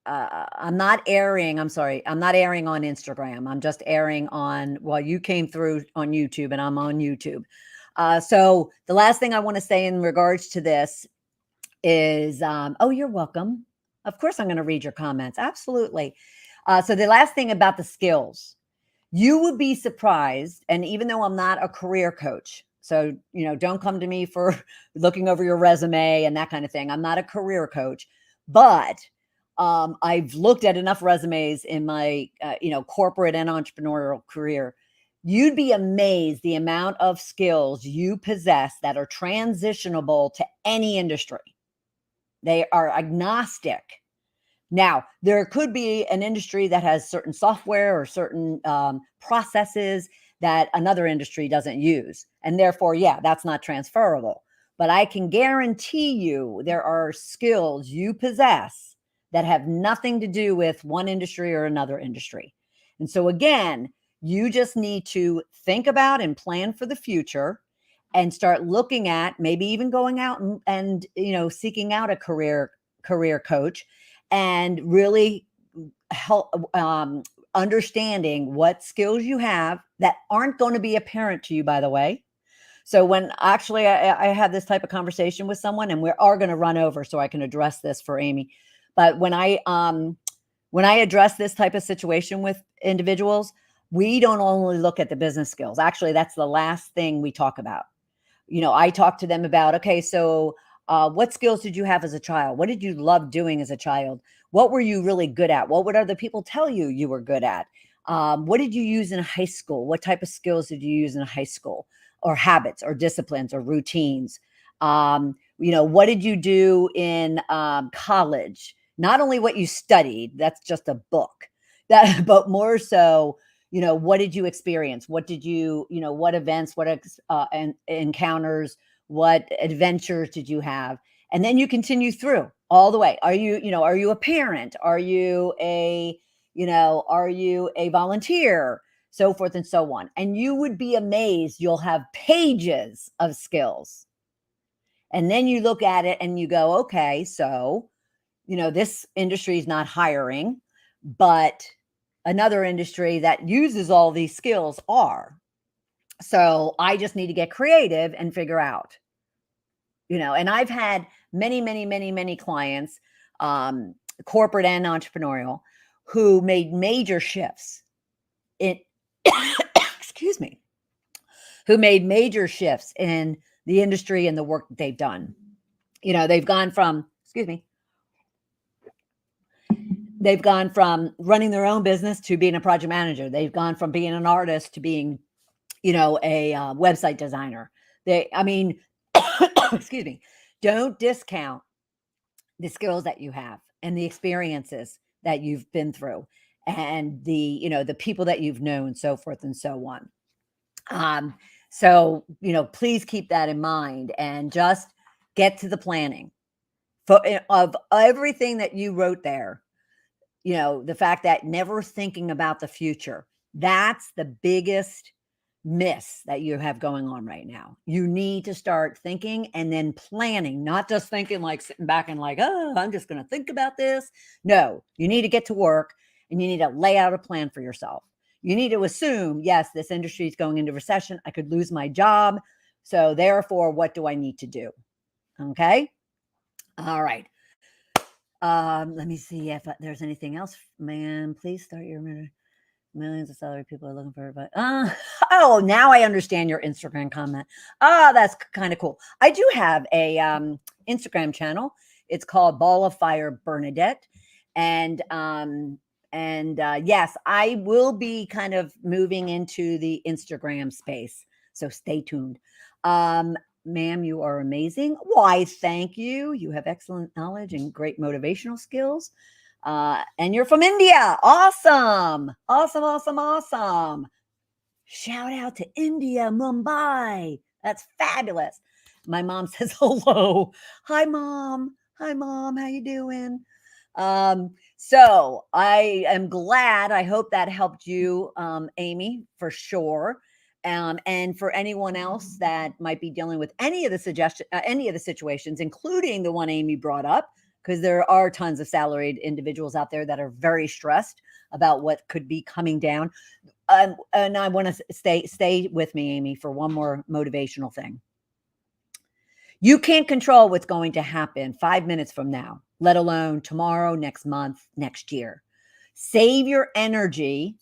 not airing on Instagram. I'm just airing on, you came through on YouTube, and I'm on YouTube. So the last thing I want to say in regards to this is, oh, you're welcome. Of course, I'm going to read your comments. Absolutely. So the last thing about the skills, you would be surprised. And even though I'm not a career coach, so, don't come to me for looking over your resume and that kind of thing. I'm not a career coach, but I've looked at enough resumes in my, corporate and entrepreneurial career. You'd be amazed the amount of skills you possess that are transitionable to any industry. They are agnostic. Now, there could be an industry that has certain software or certain processes that another industry doesn't use. And therefore, that's not transferable. But I can guarantee you there are skills you possess that have nothing to do with one industry or another industry. And so again, you just need to think about and plan for the future. and start looking at maybe even going out and seeking out a career coach and really help understanding what skills you have that aren't going to be apparent to you, by the way. So when actually I had this type of conversation with someone, and we are going to run over so I can address this for Amy. But when I address this type of situation with individuals, we don't only look at the business skills. Actually, that's the last thing we talk about. I talk to them about, okay, so what skills did you have as a child? What did you love doing as a child? What were you really good at? What would other people tell you you were good at? What did you use in high school? What type of skills did you use in high school, or habits or disciplines or routines? What did you do in college? Not only what you studied, that's just a book, but more so, what did you experience? What did you, what events, what encounters, what adventures did you have? And then you continue through all the way. Are you a parent? Are you a volunteer? So forth and so on. And you would be amazed. You'll have pages of skills. And then you look at it and you go, okay, so, this industry is not hiring, but another industry that uses all these skills are. So I just need to get creative and figure out, and I've had many, many, many, many clients, corporate and entrepreneurial, who made major shifts in, excuse me, who made major shifts in the industry and the work that they've done. They've gone from, they've gone from running their own business to being a project manager. They've gone from being an artist to being, a website designer. Excuse me, don't discount the skills that you have and the experiences that you've been through and the people that you've known, so forth and so on. So, please keep that in mind and just get to the planning of everything that you wrote there. The fact that never thinking about the future, that's the biggest miss that you have going on right now. You need to start thinking and then planning, not just thinking like sitting back and like, oh, I'm just going to think about this. No, you need to get to work and you need to lay out a plan for yourself. You need to assume, yes, this industry is going into recession. I could lose my job. So therefore, what do I need to do? Okay. All right. Let me see if there's anything else. Man, please start your minute. Millions of salary people are looking for, but oh, now I understand your Instagram comment. That's kind of cool. I do have a Instagram channel. It's called Ball of Fire Bernadette, and yes, I will be kind of moving into the Instagram space. So stay tuned. Ma'am, you are amazing. Why, thank you. You have excellent knowledge and great motivational skills. And you're from India. Awesome. Awesome, awesome, awesome. Shout out to India, Mumbai. That's fabulous. My mom says hello. Hi, Mom. Hi, Mom. How you doing? So I am glad. I hope that helped you, Amy, for sure. And for anyone else that might be dealing with any of the situations, including the one Amy brought up, because there are tons of salaried individuals out there that are very stressed about what could be coming down. And I want to stay with me, Amy, for one more motivational thing. You can't control what's going to happen 5 minutes from now, let alone tomorrow, next month, next year. Save your energy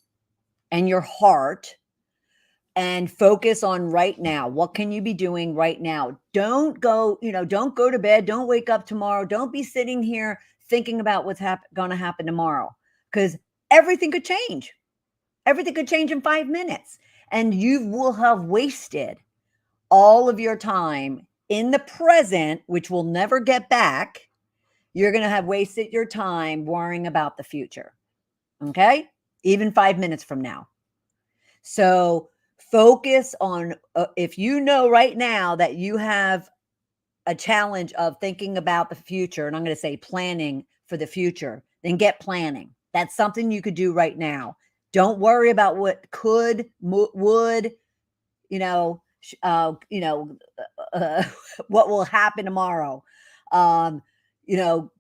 and your heart and focus on right now. What can you be doing right now? Don't go to bed. Don't wake up tomorrow. Don't be sitting here thinking about what's going to happen tomorrow, because everything could change. Everything could change in 5 minutes, and you will have wasted all of your time in the present, which will never get back. You're going to have wasted your time worrying about the future. Okay? Even 5 minutes from now. So focus on, if you know right now that you have a challenge of thinking about the future, and I'm going to say planning for the future, then get planning. That's something you could do right now. Don't worry about what could, would, you know, uh, what will happen tomorrow. Um,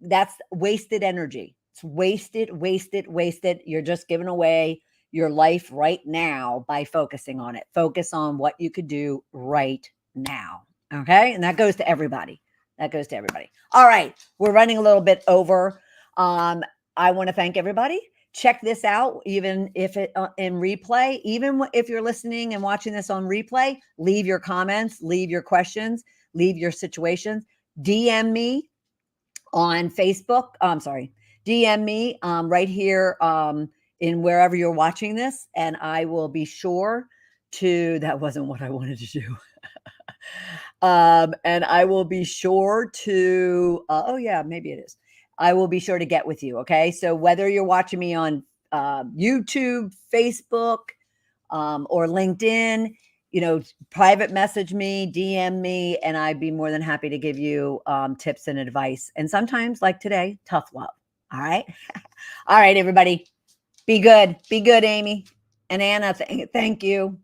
that's wasted energy. It's wasted. You're just giving away your life right now by focusing on it. Focus on what you could do right now. Okay. And that goes to everybody. That goes to everybody. All right. We're running a little bit over. I want to thank everybody. Check this out, even if it in replay, even if you're listening and watching this on replay, leave your comments, leave your questions, leave your situations. DM me on Facebook. I'm sorry, DM me right here in wherever you're watching this, and I will be sure to. That wasn't what I wanted to do. And I will be sure to. Oh yeah, maybe it is. I will be sure to get with you. Okay, so whether you're watching me on YouTube, Facebook, or LinkedIn, private message me, DM me, and I'd be more than happy to give you tips and advice. And sometimes, like today, tough love. All right. All right, everybody. Be good. Be good, Amy and Anna. Thank you.